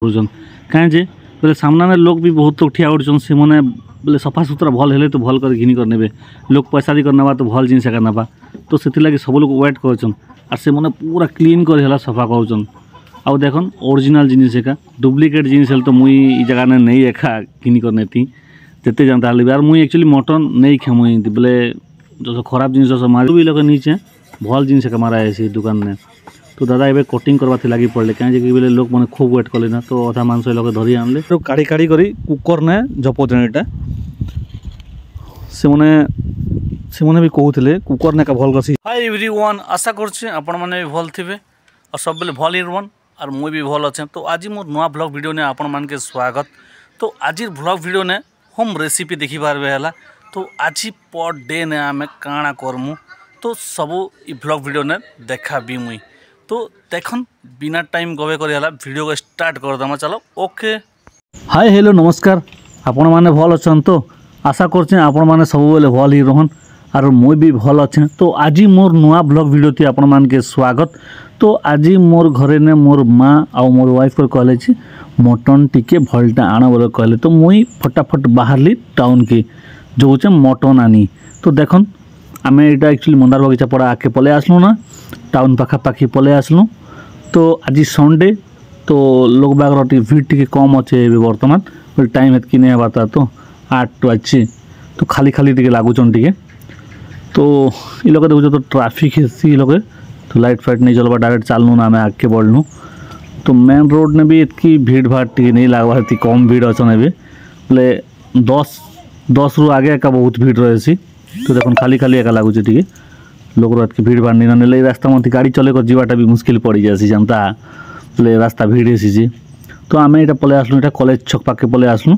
करुछन कहीं जे बोले सामना लोग भी बहुत लोग ठिया उठन से मैंने बोले सफा सुतरा भल हेले तो भल कर घिनी कर नेबे लोग पैसा दी कर नवा तो भल जिनस एका नवा तो से लगे सब लोग वेट करछन और से मैंने पूरा क्लीन कर हेला सफा करछन आउ देखन ओरिजिनल जिनिस एका डुप्लिकेट जिनिस हेल तो मुई ई जगह ने नहीं एका घिनी कर नेती जेते जानता हाल यार मुई एक्चुअली मटन नहीं खे मुई बोले जो खराब जिनिस जो मार भी लोग नीचे भल जिनिस एका मारा है दुकान ने तो दादा एबे कटिंग करवा लगी पड़े कहीं बोले लोग मैंने खूब वेट कले ना तो अधा मांस लोग धरी आनले तो काढ़ी काढ़ी करी कुकर ने जपौछन एटा से मैंने भी कहते कुकर ने का भल कसी। हाय एवरीवन आशा करछे आपण माने भी भल थिबे और सब बेले भल इरवन और मुई भी भल अच्छे। तो आज मोर नुआ ब्लॉग वीडियो ने आपण मान के स्वागत। तो आज ब्लॉग वीडियो ने होम रेसिपी देखि पारबे हला। तो आज पर डे ने आमे काଣା करमु तो सबू ई ब्लॉग वीडियो ने देखा भी मुई तो देखन बिना टाइम गवे कर वीडियो को स्टार्ट कर दमा चलो ओके। हाय हेलो नमस्कार आपण माने भल अछन तो आशा करछे आपण माने सब बेले भल ही रहन और मुई भी भल अच्छे। तो आज मोर नुआ ब्लॉग वीडियो थी आपण मान के स्वागत। तो आज मोर घरे ने मोर माँ आउ मोर वाइफ को कहले छी मटन टिके भलटा आण बोले कहले तो मुई फटाफट बाहरली टाउन के जो होचे मटन आनी। तो देखन आमे एटा एक्चुअली मंदार बगीचा पड़ा आके पले आसलु ना टाउन पाखापाखी पले आसलु। तो आज संडे तो लोग बागर भीड़ टी कम अच्छे बर्तमान टाइम हेतकी नहीं बाता तो 8 बजे तो खाली खाली टी लगुचन टी तो ये लोग देखो तो ट्राफिक है लोग तो लाइट फाइट नहीं चलवा डायरेक्ट चलनु ना आम आगे बढ़लु। तो मेन रोड ने भी इतनी भीड़ भाड़ टी नहीं लगवा कम भीड़ अच्छे भी बोले 10 रु आगे का बहुत भीड़ रही। तो देखो खाली खाली एका लगुचे टी लोग की भीड़ भाड़ नहीं ना रास्ता मत गाड़ी चले कर जीवाटा भी मुश्किल पड़ जासी जानता बोले रास्ता भीड़ सी। तो आम यहाँ पलि आसलु ये कॉलेज छक पाके पलि आसलु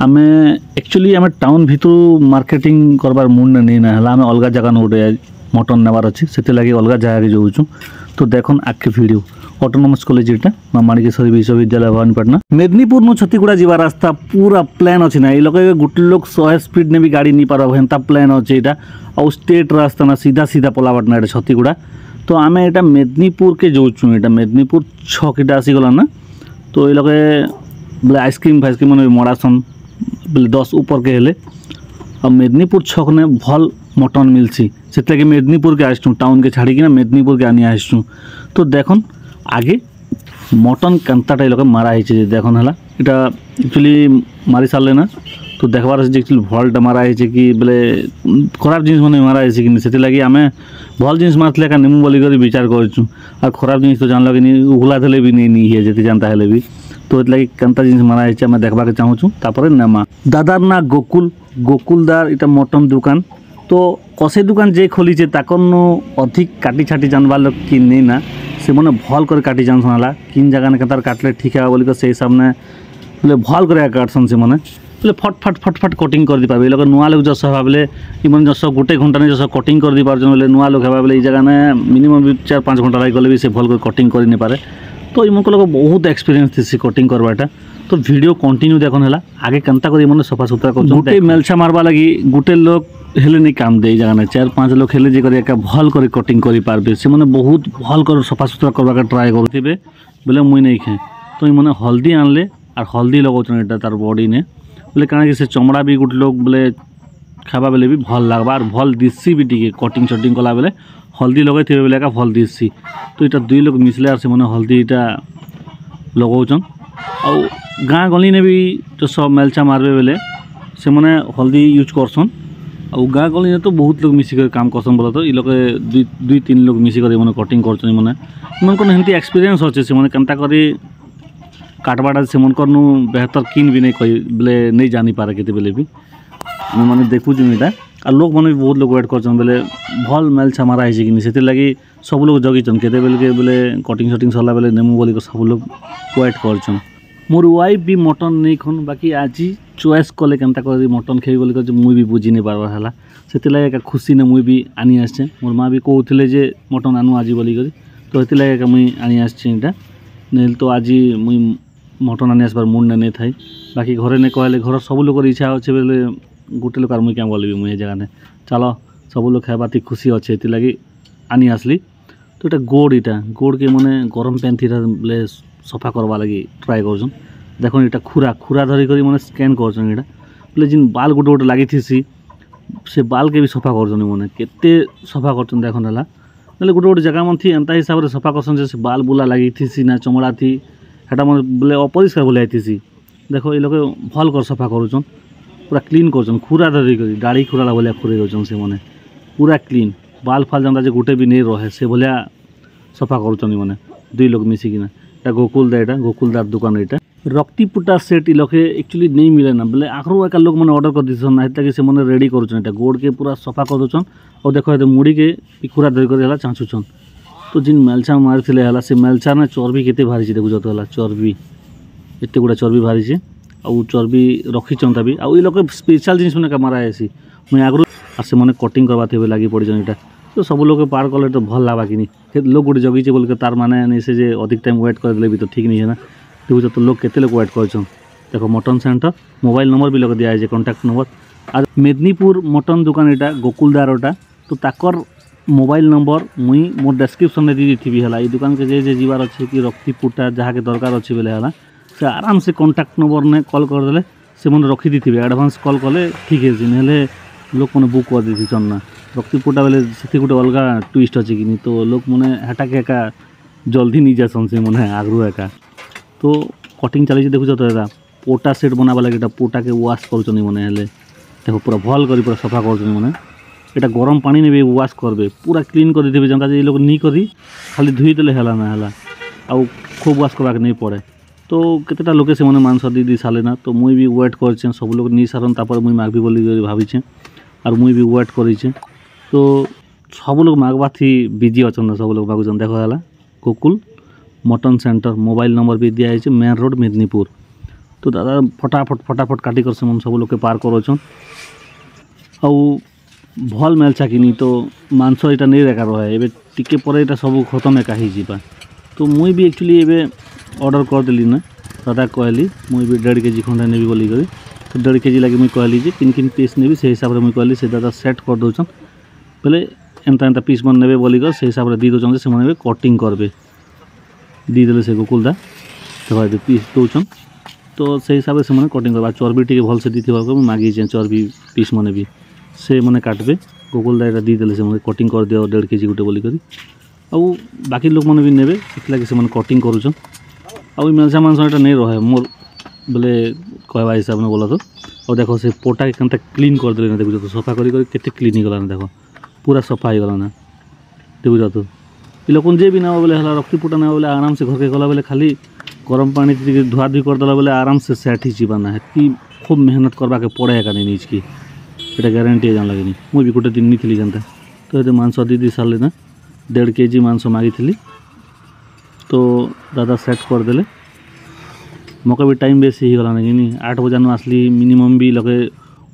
आम एक्चुअली आम टाउन भितर मार्केटिंग करबार मुंड नहीं ना आम अलग जगह गोटे मटन नेबार अच्छे से लगे अलग जगह जाऊँ। तो देखन आगे वीडियो ऑटोनोमस कॉलेज एटा माँ माणिकेश्वरी विश्वविद्यालय भवानीपाटना मेदिनीपुर नु छत्तीगुड़ा जीवा रास्ता पूरा प्लान अच्छे ना ये गोटे लोग 100 स्पीड ने भी गाड़ी नहीं पार हेन्ता प्लान अच्छे यहाँ और स्टेट रास्ता ना सीधा सीधा पलाबाट ना छत्तीगुड़ा। तो आम यहाँ मेदिनीपुर के जाऊँ यहाँ मेदिनीपुर छक इटा आसीगला ना तो ये बोले आइसक्रीम फाइसक्रीम मैंने मड़ासन बोले 10 ऊपर के हेले और मेदिनीपुर छक ने भल मटन मिलसी से लगे मेदिनीपुर के आसचु टाउन के छाड़ी ना मेदिनीपुर के आनी आसचु। तो देखन आगे मटन केन्ताटा लोग मारा है देखन है यहाँ एक्चुअली मारी सारे ना तो देखबार एक्चुअली भलटा मारा है कि बोले खराब जिनिस मैंने मारा है कि से लगे आम भल जिनिस मारते का नेमु बोलिक विचार करूँ और खराब जिनिस तो जानल कि नहीं उगला थे भी नहीं है जी जानता है भी तो ये केन्ता जिनिस मारा है आम देखा चाहूँ तापर नेमा दादार ना गोकुलदार इटा मटन दुकान। तो कसे दुकान जे खोलीचे ताकनु अधिक काटी छाटी जानवा लोग कि नहीं ना से मैंने भल कर काटी जानसन है किन जगह ने कतार काटले ठीक है बोलिक से हिसाब ने बोले भल कर काटसन से मैंने बोले फट कटिंग कर दी पारे लोग नुआ लोग जस हवा बोले इन जस गोटे घंटा नहीं जस कटिंग कर दी पार बोले नुआ लोग हवा बोले जगह ने मिनिमम 4-5 घंटा लगे गले भी से भल कर कटिंग कर नहीं पारे। तो इन लोग बहुत एक्सपीरियंस थी कटिंग करवाटा। तो वीडियो कंटिन्यू देखन है आगे केन्ता कर मैंने सफा सुतरा कर गोटे मेलछा मारवा लगी गोटे लोग हेले नहीं काम दे जगह 4-5 लोग हेले जे कर भल कर कटिंग कर पारे से मैंने बहुत भल कर सफा सुतरा करवा ट्राए करुवे बोले मुई नहीं खाए। तो मैंने हल्दी आनले और हल्दी लगाऊन तार बॉडी ने बोले कहीं से चमड़ा भी गोटे लोग बोले खावा बेले भी भल लगवा और भल दिसी भी टी कटिंग शटिंग कला बेले हल्दी लगे थे बोले का भल दिसी। तो यहाँ 2 लोग मिसले और से मैंने हल्दी यहाँ लगाऊन और गाँ गली ने भी जो सब मेलछा मारबे बेले से मैंने हल्दी यूज करसन और गाँ गली ने तो बहुत लोग मिसिक काम करसन बोला। तो ये लोग 2-3 लोग मिसिक मैंने कटिंग कर मैंने मन एक्सपीरियंस अच्छे से मैंने केन्ता करी काटबाटा से मन कर बेहतर किन भी नहीं कही बोले नहीं जानी पारे के बेले भी मैंने देखूँ यहाँ और लोग मैंने भी बहुत लोग वेट कर बोले भल मेलछा मारा है कि से लगी सब लोग जगिचन के बेले के बोले कटिंग शटिंग सरला बेले नेमु बोलिक सब लोग वेट कर मोर वाइफ भी मटन नहीं खन बाकी आज चॉइस कले केन्ता कर मटन खेबी बोलिक मुई भी बुझी नहीं पार्बार है से लगे खुशी ने मुई भी आनी आसचे मोर माँ भी कहते जे मटन आनु आज बोलिक तो ये लगे मुई आनी आसचे यहाँ नहीं तो आज मुई मटन आनी आसबार मुंड नहीं थाई बाकी घरे ने कहले घर सब लोग इच्छा अच्छे बोले गोटे लोग मुई क्या बोलबी मुई जगह ने चलो सब लोग खाइबा खुशी अच्छे ये आनी आसली। तो ये गोड़ के मैंने गरम पैन थी बोले सफा करवा लगी ट्राए कर देखो ये खुरा खुरा धरिक मैंने स्कैन कर बोले जिन बाल गोटे गोटे लगी से बाल के भी सफा कर मैंने केते सफा कर देखो ना गोटे गोटे जगह मन थी एंता हिसाब से सफा कर से बाल बुला लगी थी ना चमड़ा थी हेटा मैं बोले अपरिष्कार बोले थी देखो ये लोग भल कर सफा करुन पूरा क्लीन कर खुरा धरिक दाढ़ी खुरा भाया खुरे दौन से मैंने पूरा क्लीन बाल फाल जहाँ जे गोटे भी नहीं रहे से भाया सफा कर मैंने दुई लोग मिसिकिना गोकुलदा यहाँ गोकुलदार दुकान यहाँ रक्तिपुटा सेट इलोके एक्चुअली नहीं मिले ना बोले आखरू एक लोग मैंने ऑर्डर कर दीसन ना कि से मैंने रेडी कर गोड़ के पूरा सफा कर दौन और देखो ये मुड़ी के खुरा धरिक चाँचुन तो जिन मेलचा मारी से मेलचा ना चर्बी केते भारी देखुच तो चर्बी एत गुड़ा चर्बी भारी आउ चर्बी रखीचन भी आउ ये लोग स्पेशल जिन मैंने मारा है मुझे आगु और से मैंने कटिंग करवा थे लगी पड़ी यहाँ तो सब लोग पार कले तो भल लगा कि लोग गोटे जगीचे बोल के तार माने नहीं से जे अधिक टाइम वेट कर भी तो ठीक नहीं है ना देखो तो लोग केते लोग वेट कर देखो मटन सेंटर मोबाइल नंबर भी लोग दिया है कॉन्टैक्ट नंबर और मेदिनीपुर मटन दुकान यहाँ गोकुलदारटा तो ताकर मोबाइल नंबर मुई मोर डिस्क्रिप्शन में दी थी है दुकान के जे जीवार अच्छे कि रक्तिपुटा जहाँ के दरकार अच्छे बोले है से आराम से कॉन्टैक्ट नंबर ने कॉल करदे से मैंने रखी दी एडवांस कॉल कले ठीक है ना लोक मैंने बुक कर दी थी ना रक्तिपुटा बेले से गोटे अलग ट्विस्ट अच्छे कि तो लोक मैंने हेटा के एका जल्दी नहीं जासन से मैंने आगरू एका तो कटिंग चली देखुच तो यहाँ पोटा सेट बनावा लगे पोटा के वाश कर मैंने देखो पूरा भल कर पूरा सफा कर मैंने यहाँ गरम पानी ने भी वाश करबे पूरा क्लीन कर देते जहाँ ये लोग नहीं करी खाली धुईदे है ना है आउ खूब वाश करवाक नहीं पड़े तो केतेटा लोके से मैंने मांस दी सारे ना तो मुई भी वेट कर सब लोग नहीं सारन तापर मुई मागबी बोली भावीचे और मुई भी वेट करेचे तो सब लोग मागवा थी बिजी अच्छा सब लोग मागुन देखो है Gokul mutton centre mobile number भी दिया है मेन रोड मेदिनीपुर तो दादा फटाफट काटी कर सब लोग के पार कर आउ भल मेलचा कि तो मांस यहाँ नहीं रेखा रहा है टिके पर यहाँ सब खत्म एका ही तो मुई भी एक्चुअली एवं ऑर्डर करदेली ना दादा कहली मुई भी 1.5 kg खंडा नेबी बोली तो 1.5 kg लगे मुई कहली जे किन पीस नेबी से हिसाब से मुई कहली से दादा सेट कर दौन बोले एंता पीस मन ने बोलिक से हिसाब से दी दौन से मैंने कटिंग करबे दीदे से गोकुलदा तो पीस दौन तो से हिसाब से मैंने कटिंग करवा चर्बी टी भल से दी मांगी चर्बी पीस मैंने भी से मैंने काटबे गोकुलदा यहाँ दीदे से मैंने कटिंग कर दिया 1.5 kg गोटे बोलिक आउ बाकी लोग मैंने भी नेबे से कटिंग करुन आउ मेलसा मांस यहाँ नहीं रहे मोर बोले कहवा हिसाब में बोला तो और देखो से पोटा के केनता क्लीन करदे ना देखो तो सफा करते क्लीन गला ना देखो पूरा सफा हो गला ना देखो तो ये लोग जे भी ना बोले है रक्तिपुटा ना बोले आराम से घर के गला बोले खाली गरम पानी धुआ धुई करदेला बोले आराम से सेट ही जीवाना है कि खूब मेहनत करवा के पड़े का नहीं नीच की ये ग्यारंटी जान लगे मुझे भी गोटे दिन नहीं थी जानता तो ये मांस दी सारे ना 1.5 kg मांस मागी थी तो दादा सेट करदे मौका भी टाइम बेसी ही गला ना कि 8 बजे आसली मिनिमम भी लगे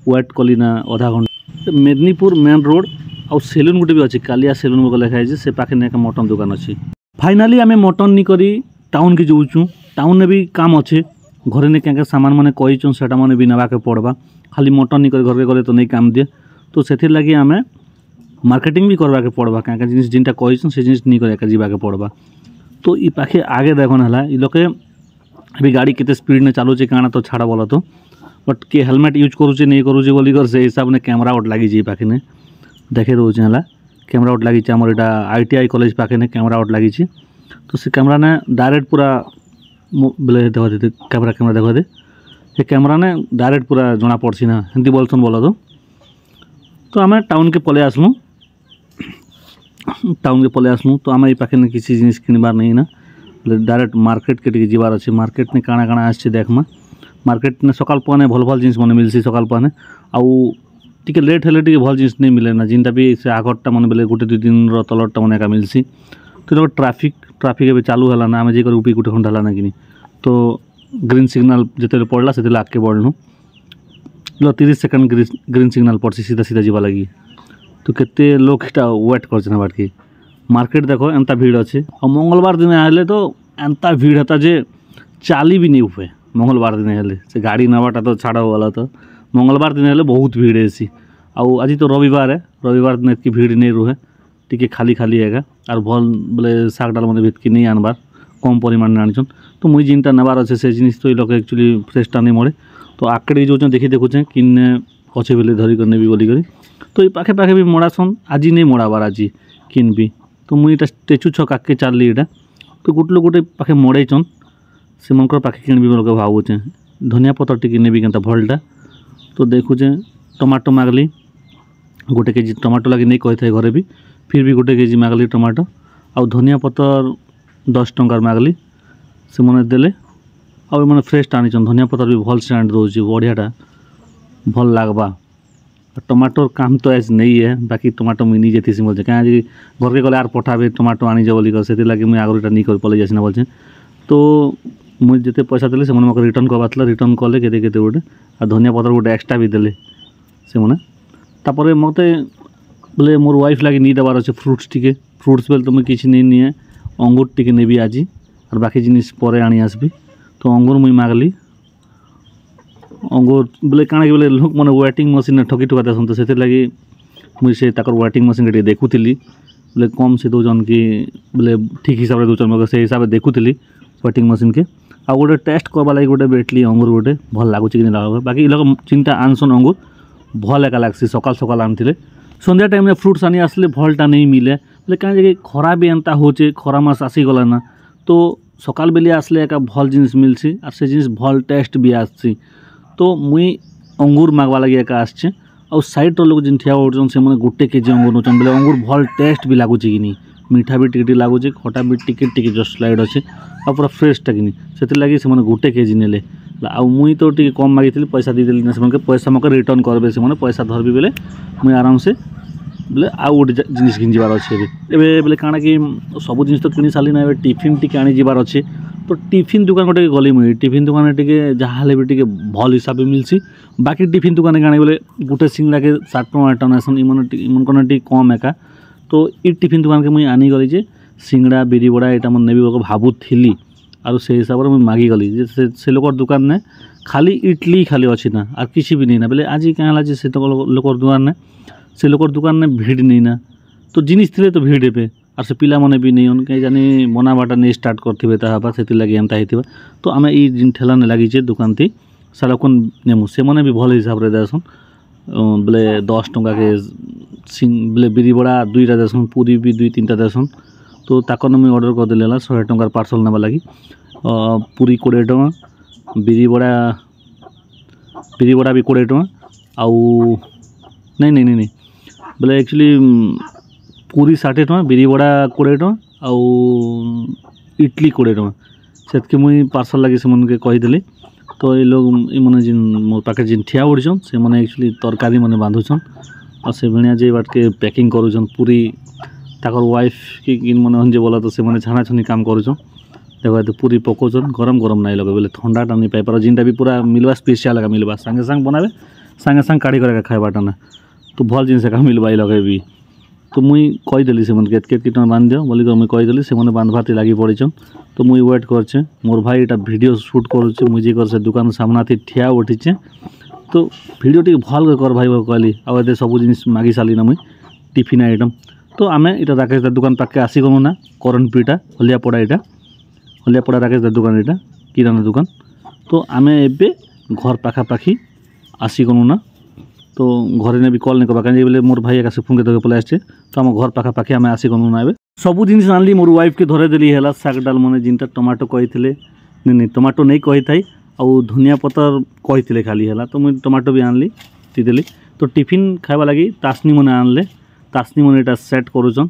वेट कली ना आधा घंटा मेदिनीपुर मेन रोड आउ सेलून गोटे भी अच्छी कालिया सेलून को लिखाई से पाखे ने मटन दुकान अच्छी फाइनाली आम मटन नहीं करी टाउन की जाऊँ टाउन में भी काम अच्छे घरे नहीं क्या सामान मैंने कहीचुँ से मैंने भी नवाके पड़वा खाली मटन नहीं कर घर के गले तो नहीं काम दिए तो से लगी आम मार्केटिंग भी करवाके पड़वा क्या जिन जिनटा कहीचुँ से जिन नहीं कर जावाके पड़वा तो ये पाखे आगे देखो ना ये लोग अभी गाड़ी केते स्पीड में चालू काना तो छाड़ा बोला तो बट किए हेलमेट यूज करुचे नहीं करुचे बोलिक से हिसाब ने कैमरा आउट लगी पाखे ने देखे दूचे है कैमरा आउट लगी आमर यहाँ ITI कॉलेज पाखे ने कैमरा आउट लगी तो से कैमरा ने डायरेक्ट पूरा बोले देखो कैमरा देखो दे ये कैमरा ने डायरेक्ट पूरा जना पड़सी ना हिंदी बोलसन बोला तो आम टाउन के पले आसलूँ तो आम ये पाखे किसी जिन किणबार नहीं ना डायरेक्ट मार्केट के जीवार अच्छे मार्केट ने काଣା काଣା आसছে देखमा मार्केट ने सकाल पाने भल भल जिनिस मैंने मिलसी सकाल पाने आउ टिके लेट हेले टिके भल जिनिस नहीं मिले ना जिनटा भी से आगरटा मैंने बोले गोटे 2 दिन तलरटा मैंने एका मिलसी तो ट्राफिक एवं चालू है ना आम जे उपी गोटे घंटा है कि तो ग्रीन सिग्नाल जिते पड़ला से आगे बढ़लु 30 सेकेंड ग्रीन सिग्नाल पड़सी सीधा सीधा जीवा लगी तो केते लोग इटा वेट कर बाटकी मार्केट देखो एंता भीड़ अच्छे और मंगलवार दिन आए तो एंता भीड़ होता जे चाली भी नहीं हुए मंगलवार दिन हेले से गाड़ी नवाटा तो छाड़ा वाला तो मंगलवार दिन हेले बहुत भीड़ है सी आउ आज तो रविवार है रविवार दिन इतनी भीड़ नहीं रुहे टिके खाली खाली है और भल बोले शाग डाल मैंने भितकी नहीं आनबार कम परिमाण आनिछन। तो मुई जिनटा नबार अच्छे से जिनिस तो लोग एक्चुअली फ्रेशटा नहीं मरे। तो आकड़े जो देखी देखुचे किन्ने अच्छे बेले धरिक नेबी बोली करी। तो ये पाखे पाखे भी मड़ासन आज नहीं मड़ाबार आज किन भी। तो मुई स्टेचू छक आगे चलली यहाँ। तो गोटे लोग गोटे पाखे मड़ेचन से मन पाखे किणबी लोग भावुचे। धनिया पतर टी नेबी के भलटा। तो देखुचे टमाटो मागली गोटे केजी टमाटो लगे नहीं कही था घरे भी फिर भी गोटे केजी मागली टमाटो आउ धनिया पतर 10 टंकार मागली से मैंने देले। आउ मैंने फ्रेश आनीचन धनिया पतर भी भल से आनी दौर बढ़ियाटा भल लगवा। टमाटोर काम तो आज नहीं है बाकी टमाटो मुझे नहीं जेती बोलचे कहीं घर के गले आर पठाबे टमाटो आनी जा बोलिक से लगे मुझे आगुरी नहीं कर पलि जासी ना बोलचे। तो मुझे जिते पैसा देले से मैंने रिटर्न करवा रिटर्न कले केते केते गोटे आ धनिया पतर गोटे एक्सट्रा भी देले से मैंने। तापर मत बोले मोर वाइफ लगे नहीं देवार अच्छे फ्रुट्स टी फ्रुट्स बेले तो मुझे किसी नहीं निए अंगूर टी नेबी आज और बाकी जिनिस पर आनी आसबी। तो अंगूर मुई मागली अंगूर बोले काଣା कि बोले लोक मैंने वेटिंग मशीन ठकी ठुका देसन। तो से लगी मुझे से वेटिंग मशीन के देखुली बोले कम से दौन कि बोले ठीक हिसाब से दौन से हिसाब से देखुली वेटिंग मशीन के आ गोटे टेस्ट करवा लगे गोटे बेटली अंगूर गोटे भल लगुच कि नहीं बाकी लोग चिंता आनसन अंगूर भल एका लगसी सकाल सकाल आनी संध्या टाइम में फ्रुट्स आनी आसले भलटा नहीं मिले बोले कहीं खरा भी एंता होचे खरा मास आसीगला ना। तो सकाल बेले आसले एका भल जिनिस मिलसी और से जिनिस भल टेस्ट भी आसी। तो मुई अंगूर मागवा लगे एका आसचे और साइड लोग जिन ठिया उठन से मैंने गोटे केजी अंगूर नौचन बोले अंगूर भल टेस्ट भी लगुच कि नहीं मीठा भी टिके लगुच खटा भी टिके जस्ट स्लाइड अच्छे और पूरा फ्रेशटा कि से लगे से गोटे केजी नेले आउ मुई तो टी कम मागी पैसा दीदेली ना से पैसा मके रिटर्न करबे से पैसा धरबी बेले मुई आराम से बोले आउ गोटे जिनिस घिन जाबार अच्छे एबे बोले काଣା कि सब जिनिस तो किनी साली ना एबे टिफिन टी आनी जाबार अच्छे। तो टिफिन दुकान गोटे गली मुई टिफिन दुकान टी जहाँ भी टी भल हिसाब से मिलसी बाकी टिफिन दुकान काଣା बोले गोटे सिंगड़ा के 60 टଙ୍କା 8 टଙ୍କା आसन इमन टी कम एका। तो ये टिफिन दुकान के मुई आनी गली जे सिंगड़ा बिरी बड़ा यहाँ मन नेबी भावुली और से हिसाब से मुझे मागी गली से लोकर दुकान ने खाली इडली खाली अच्छी ना और किसी भी नहीं ना बोले आज क्या से लोकर दुकान ने से लोकर दुकान ने भीड़ नहीं ना। तो जिनिस थे तो भीड़ पे और से पिला मने भी नहीं उन कहीं जानी बना बाटा नहीं स्टार्ट करते ताबा से लगे एंता ही। तो आम ये ठेला ने लगी दुकान थी सारा कौन नेमु से मैंने भी भल हिसाब से देसन बोले 10 टଙ୍କା के बोले बिरी बड़ा 2टा देसन पूरी भी 2-3टा देसन। तो ताकर मुझे ऑर्डर कर देले 100 टंकार पार्सल नाबा लगी पूरी 20 टଙ୍କା बिरी बड़ा भी 20 टଙ୍କା आउ नहीं बोले एक्चुअली पूरी 60 टଙ୍କା बिरी बड़ा 20 टଙ୍କା आउ इडली 20 टଙ୍କା से मुई पार्सल लगी से मन के कहीदेली। तो ये लोग मैंने जिन मो पाखे जिन ठिया उड़छन से मैंने एक्चुअली तरकारी मैंने बांधुछन और से भेड़िया जे बाट के पैकिंग करुछन पूरी ताकर वाइफ कि मन जे बोला तो से मैंने छाना छानी काम करुछन देखो तो पूरी पकाउछन गरम गरम नहीं लगे बोले ठंडाटा नहीं पाई पार जिनटा भी पूरा मिलवा स्पेशल लगा मिलवा संगे संग बनावे संगे संग काढ़ी करके खाएबाटा ना। तो भल जिनस का मिलवा लगे भी। तो मुई कहीदेली से के केत टଙ୍କା बांध दियो बोलिक मुई कहीदेली से बांधवाती लगी पड़ीछन। तो मुई वेट करछे मोर भाई एटा वीडियो शूट करुचे मुझे कर से दुकान सामना थी ठिया उठीचे। तो वीडियो टी भल कर भाई कहली आउ ए सब जिनिस मागी साली ना मुई टिफिन आइटम। तो आम यहाँ राकेश दा दुकान पाखे आसीगलु ना करनपीटा हलियापड़ा यहाँ हलियापड़ा राकेश दा दुकान यहाँ किराना दुकान। तो आम ए घर पाखापाखि आसीगलु ना। तो घरे ने भी कल नहीं करवा कहीं बोले मोर भाई एका फोन के पलि आसचे। तो आम घर पाखापाखि आम आसीगलु ना ए सब जिनिस आनली मोर वाइफ के धरे देली है शाग डाल मैंने जिनटा टमाटो कही नहीं टमाटो नहीं कही थाई आउ धनिया पतर कही खाली है। तो मुझे टमाटो भी आनली देली। तो टिफिन खावा लगी तासनी मैंने आनले तासनी मैंने यहाँ सेट करुचन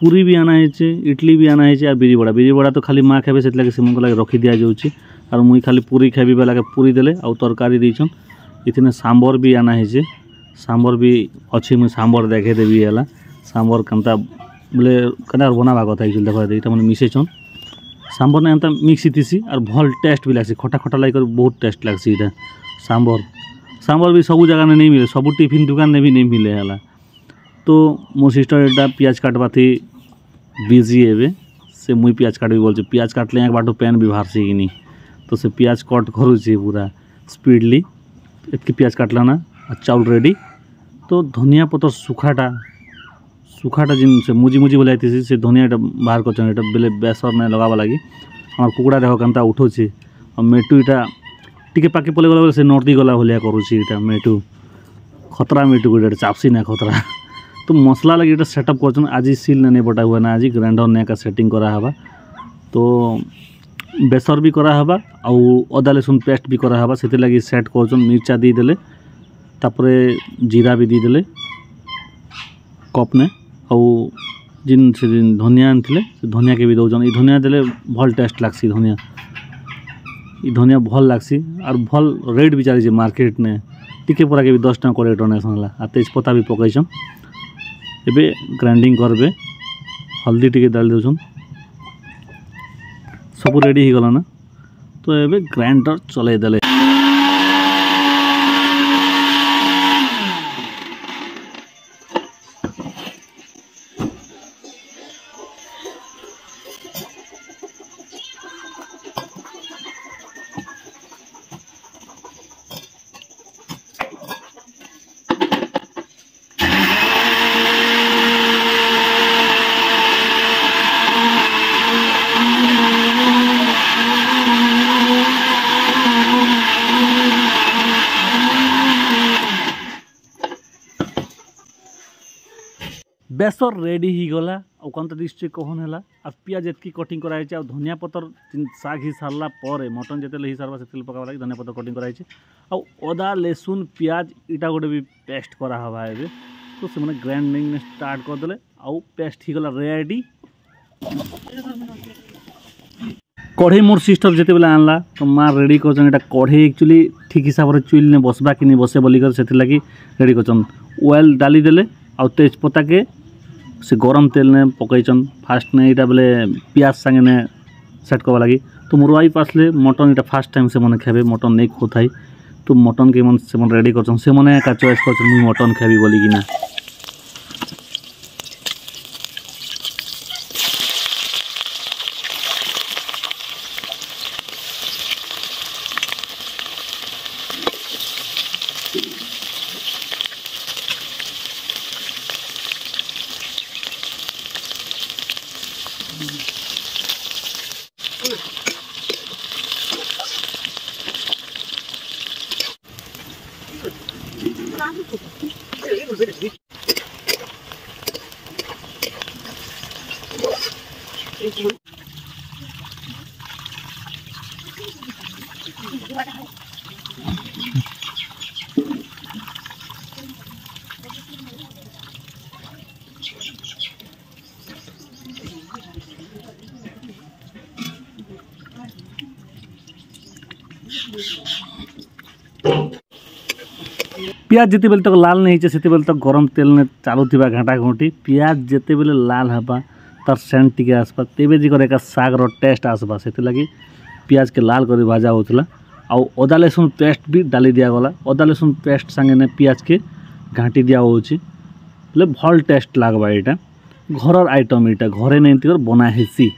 पूरी भी आना है इडली भी आना है और बिरी बड़ा तो खाली माँ खाए से लगे से लगे रखी दि जाऊँगी और मुई खाली पूरी खाइबी बेला पूरी देले आउ तरकारी देछन इतने सांबर भी आना है सांबर भी अच्छी मुझे सांबर देखे देवी है सांबर कमता बोले कदा बनावा कथा एक्चुअली देखो यहाँ मैंने मिसेछन सांबर ने एंता मिक्स थी और भल टेस्ट भी लगे खटा खटा लगे बहुत टेस्ट लगे यहाँ सांबर भी सब जगह नहीं मिले सब टिफिन दुकान ने भी नहीं मिले है। तो मो सिस्टर एटा पियाज काटवा थी बिजी एवे से मुई पियाज काटबी बोल पियाज काटले एक बाटो पैन भी बाहर से कि नहीं। तो से पियाज कट करुँचे पूरा स्पीडली एतकी पियाज काटला ना चाउल रेडी। तो धनिया पतर सुखाटा जिन से मुजी बोले से धनिया बाहर कर बेले बेसर नहीं लगावा लगी আমার কুকুଡ଼ା দেখ କେନ୍ତା ଉଠୁଛି ଆଉ ମେଟୁ ଇଟା ଟିକେ ପାଖେ ପଳେଇ ଗଲା ସେ ନର୍ଦି ଗଲା ଭଳିଆ କରୁଛି ଇଟା ମେଟୁ ଖତରା ମେଟୁ ଗୋଟେ ଚାପସି ନା ଖତରା ତ ମସଲା ଲାଗି ଏଇଟା ସେଟअप କରୁଛନ୍ ଆଜି ସିଲ୍ ନେଇ ବଟା ହୁଏ ନା ଆଜି ଗ୍ରାଇଣ୍ଡର ନେ ଏକା ସେଟିଂ କରାହେବା ତ ବେସର ବି କରାହେବା ଆଉ ଅଦା ରସୁଣ ପେଷ୍ଟ ବି କରାହେବା ସେଥିଲାଗି ସେଟ୍ କରୁଛନ୍ ମିର୍ଚା ଦେଇଦେଲେ ତାପରେ ଜିରା ବି ଦେଇଦେଲେ କପ୍ନେ ଆଉ जिन से धनिया आनते धनिया के भी दौन ये धनिया देले भल टेस्ट लागसी धनिया ये धनिया भल लागसी और भल रेट भी चली मार्केट ने टिके पूरा के भी 10 टका 20 टका संगला आ तेजपत्ता भी पकईछन एबे ग्राइंडिंग करबे हल्दी टिके डाल दउछन सब रेडी ही गला ना तो एबे ग्राइंडर चले देले बेसर रेडी ही गला और कौन डिस्ट्रिक्ट कहन है आ पियाज एतकी कटिंग कराई धनिया पतर शाग ही सारा पर मटन जिते ही सारा से पका लगे धनिया पतर कटिंग कराई अदा लेसुन पियाज इटा गोटे भी पेस्ट करावा ए तो से ग्राइंडिंग स्टार्ट करदे आउ पेस्ट ही गला रेडी कढ़ई मोर सिस्टर जिते बेले आनला तो माँ रेडी कर कढ़ई एक्चुअली ठीक हिसाब से चुल ने बसबा कि नहीं बसे बोलिकर से लगी रेडी कर ऑयल डाली देले आउ तेजपत्ता के से गरम तेल ने पकईचन फास्ट ने यहाँ बोले पियाज संगे ने सेट करवा लगी तो मोर वाइफ आसले मटन यहाँ फास्ट टाइम से मैंने खेबे मटन नहीं खोथाई तो मटन के मन से रेडी कर चॉइस कर मटन खेबी बोलिकिना पियाज जिते बेले तक लाल नहीं से बेले तक गरम तेल ने चलुवा घाटा घुटी पियाज जिते बेले लाल हवा तार सेंट टिके आसपा तेबे जी कर सागर टेस्ट आसपा से लगी पियाज के लाल कर भाजा होता आउ अदा लहसुन पेस्ट भी डाली दिगला अदा लहसुन पेस्ट संगे ने पियाज के घाटी दिया बोले भल टेस्ट लगवा यहाँ घर आइटम यहाँ घरे नहीं बना हेसी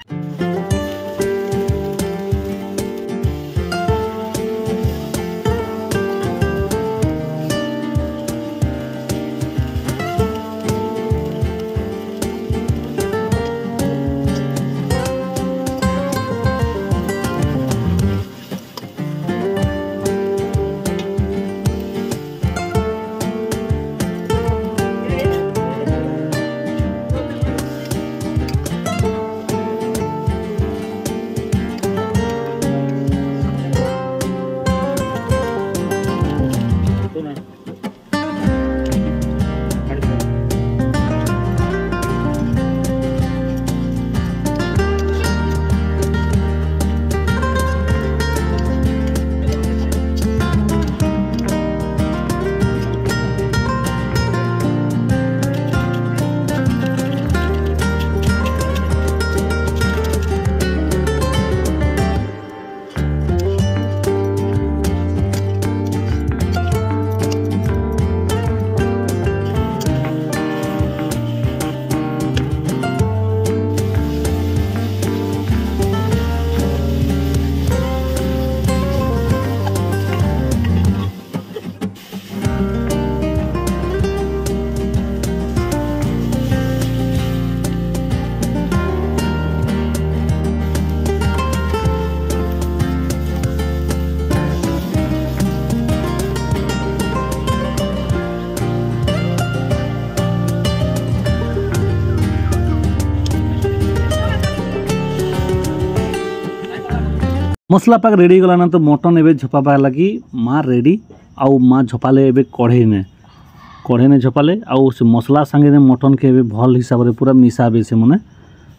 मसला पाक रेडी गला ना तो मटन एबे झपापा लगी माँ रेडी आउ माँ झपाले एबे कढ़े ने झपाले आउ से मसला संगे ने मटन के एबे भल हिसाब रे पूरा मिसाबे से मने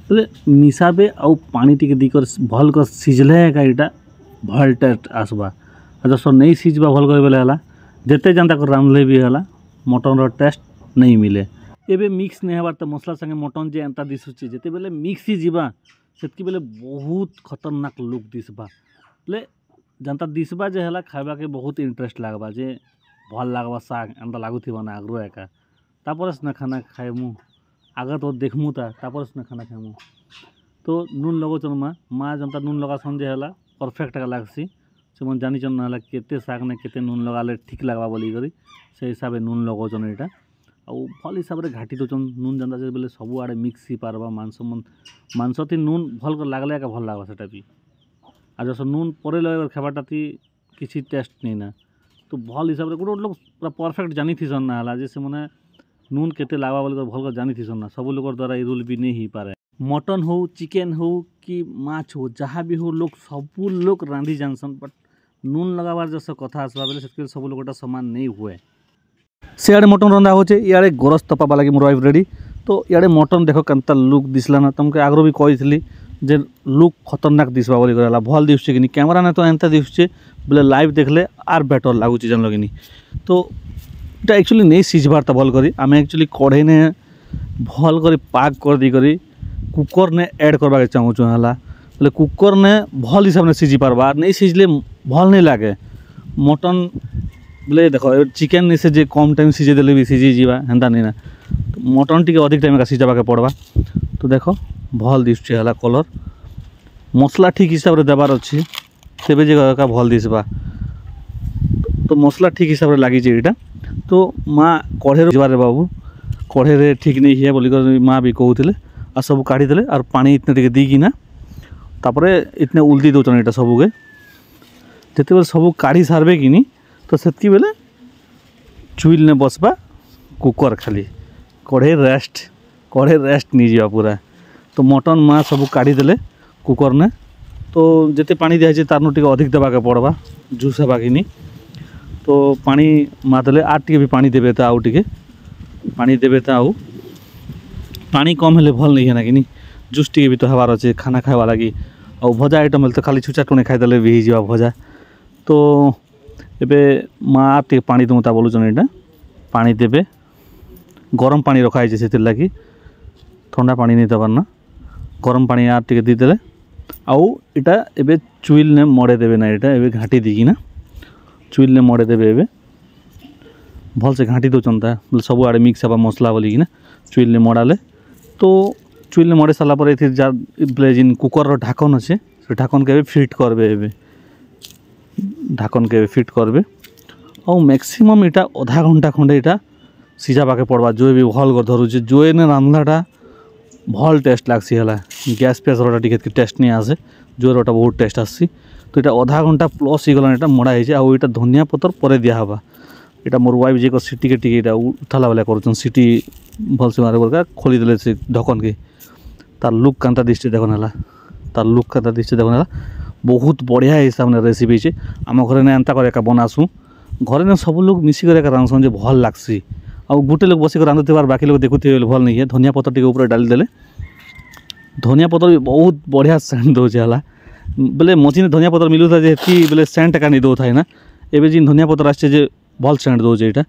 बोले मिसाबे आउ पानी टिके दिकर भल कर सिझले का इटा भल टेस्ट आसबा जस नहीं सिझबा भल कर बेले हला जेते जानता कर रांधले भी हला मटन रो टेस्ट नहीं मिले एबे मिक्स नहीं हबार तो मसला संगे मटन जे एंता दिसुची जेते बेले मिक्स ही जीवा सेतकी बेले बहुत खतरनाक लुक दिसबा बोले जानता दिसबा जे हला खाइबा के बहुत इंटरेस्ट लागबा जे भल लागबा साग एंता लागुथिबा ना आग्रो एका तापरस ना खाना खाइमु आगे तो देखमु तापरस ना खाना खाइमु तो नून लगोचन माँ जनता नून लगा जे हला परफेक्ट का लागसी से मन जानी चन ना केते साग ने केते नून लगाले ठीक लागबा बोली करी से हिसाब से नून लगोचन एटा आउ भल हिसाब से घाटी दोचन नून जनता जे बेले सब आड़े मिक्स ही पारबा मांस थी नून भल कर लागले का भल लागबा सेटा भी आ जस नून परे लगे खाबाटा थी किसी टेस्ट नहीं ना तो भल हिसाब से गोटे लोग पूरा परफेक्ट जानी थी सन ना जैसे मैंने नून केते लागबा बोल भल कर जानी थी सन ना सब लोग द्वारा ये रूल भी नहीं ही पारे मटन हो चिकेन हो कि माछ हो जहाँ भी हो लोग सब लोग रांधि जानसन बट नून लगाबार जैसे कथा आसवा बेले से सब लोग सामान नहीं हुए सियाड़े मटन रंधा होचे इे गोरस तपा लगे मोर वाइफ रेडी तो इे मटन देख केनता लुक दिसला ना तुमके आगरो भी कही जे लुक खतरनाक दिसबा बोली कहला भल दिसुचे कि कैमरा ने तो एंता दिसुचे बोले लाइव देखले आर बेटर लगुच जान लगे तो इटा एक्चुअली नहीं सिझबार तो भल करी आम एक्चुअली कढ़े ने भल कर पाक कर दी करी कुकर ने ऐड करवा चाहूँ है बोले कुकर ने भल हिसाब से सिझी पार्बा नहीं सिझले भल नहीं लगे मटन बोले देख चिकेन नहीं से कम टाइम सिझे देले भी सिझी जीवा हेन्ता नहीं ना तो मटन टी अधिक टाइम का सिझाबा के पड़वा तो देख भल दिशुचे है कलर मसला ठीक हिसाब से देवार अच्छी तेबे जे भल दिसबा तो मसला ठीक हिसाब से लगी यहाँ तो माँ कढ़े जीवारे बाबू कढ़े ठीक नहीं है बोलिक माँ भी कहते आ सब काढ़ीदे और पानी इतने टे दीकिना तापरे इतने उल्दी दौन यहाँ सबके जिते बेले सब काढ़ी सारे कि तो सेतकी बेले चुइल ने बसबा कुकर खाली कढ़े रेस्ट नहीं जावा पूरा तो मटन माँ सब काढ़ीदे कुकर ने तो जिते पानी दिखाई तार टे अधिक देवा के पड़वा जूस हवा कि तो पानी माँ देले आर टे भी पानी देवे तो आउ टे पानी देवे तो आउ पानी कम हेले भल नहीं है ना कि जूस टे भी तो हबार अच्छे खाना खावा लगी और भजा आइटम हेल्ले तो खाली छुचा टुणे खाईदे भी जा भजा तो एबे माँ टे पानी दूता बोलुचन यहाँ पानी देवे गरम पानी रखाई से लगी ठंडा पानी नहीं देवार ना गरम पानी आर टे दीदे आउ इटा एबे चुइल ने मड़े देवे ना यहाँ एबे घाटी दीकिना चुइल ने मड़े देवे एबे भल से घाटी दौन बोले सब आड़े मिक्स हवा मसला बोलिकिना चुइल ने मड़ाले तो चुइल ने मड़े सारा पर बोले जिन कुकर ढाकन अच्छे से ढाकन के फिट करबे एबे ढाकन के फिट करबे और मैक्सिमम इटा आधा घंटा खंडे इटा सिझाबा के पड़वा जो भी भल कर धरुचे जो ने रांधलाटा भल टेस्ट लागसी है गैस फैस रोटा टी टेस्ट नहीं आसे जो रोटा बहुत टेस्ट आसी तो यहाँ आधा घंटा प्लस ही गलान मड़ा है आउ यहाँ धनिया पतर पर दिहबा यहाँ मोर वाइफ जी सीटी के टी उठाला वाला कर सीटी भलसे मारे बोल खोलीदे से ढकन के तार लुक कांता दृष्टि देखन है तार लुक कांता दृष्टि देखन है बहुत बढ़िया हिसाब से रेसिपी है आम घर ने एंता कर बनासू घर ने सब लोग मिसिक रांधसन जो भल लागसी आ गोटे लोग बसिक रांधुथे और बाकी लोग देखुथे भल नहीं है धनिया पतर टी ऊपर डाली देले धनिया पतर भी बहुत बढ़िया सेंट दौचे है बोले मझी धनिया पतर मिलूता जे बोले सेंट का नहीं दौथा है ना एवं जिन धनिया पतर आसे भल सेंट दौचे यहाँ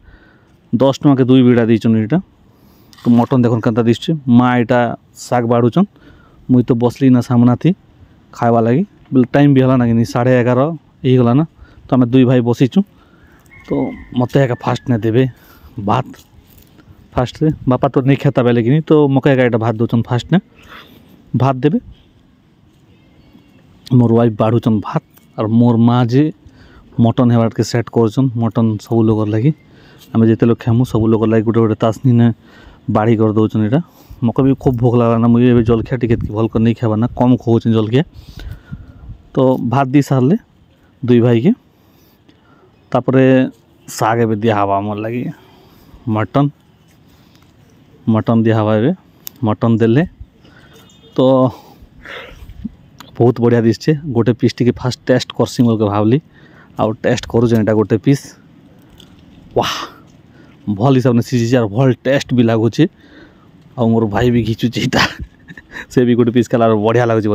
10 टଙ୍କା के 2 बिड़ा दीचन यहाँ तो मटन देखन केनता दिशुचे माँ यहाँ साग बाढ़ुचन मुई तो बसली ना सामना थी खावा लगी बोले टाइम भी है ना कि 11:30 यही गला ना तो आम 2 भाई बसीचु तो मत फास्ट ने देवे भात फास्ट से बापा तो नहीं खाता बेले कि तो मकई का भात दौन फास्ट ने भात देवे मोर वाइफ बाढ़ुचन भात और मोर माँ जे मटन हेबार के सेट करचन मटन सब लोग लगी आम जिते लोग खामु सब लोग लगी गोटे गोटे तासनी ने बाड़ी कर दौन यहाँ मक भी खूब भोक लगा ना मुझे जलखिया टिके भल कर नहीं खावा ना कम खोचन जलखिया तो भात दी सारे 2 भाई के तापरे साग ए दिहबा मोर लगी मटन दिहबा ए मटन देले तो बहुत बढ़िया दिशे गोटे पीस टी फास्ट टेस्ट करसी मोर भावली आउ टेस्ट करूँ गोटे पीस वाह भल हिसाब से सीझी और भल टेस्ट भी लगुच आ मोर भाई भी घिचुचे से भी गोटे पीस खाला बढ़िया लगुच।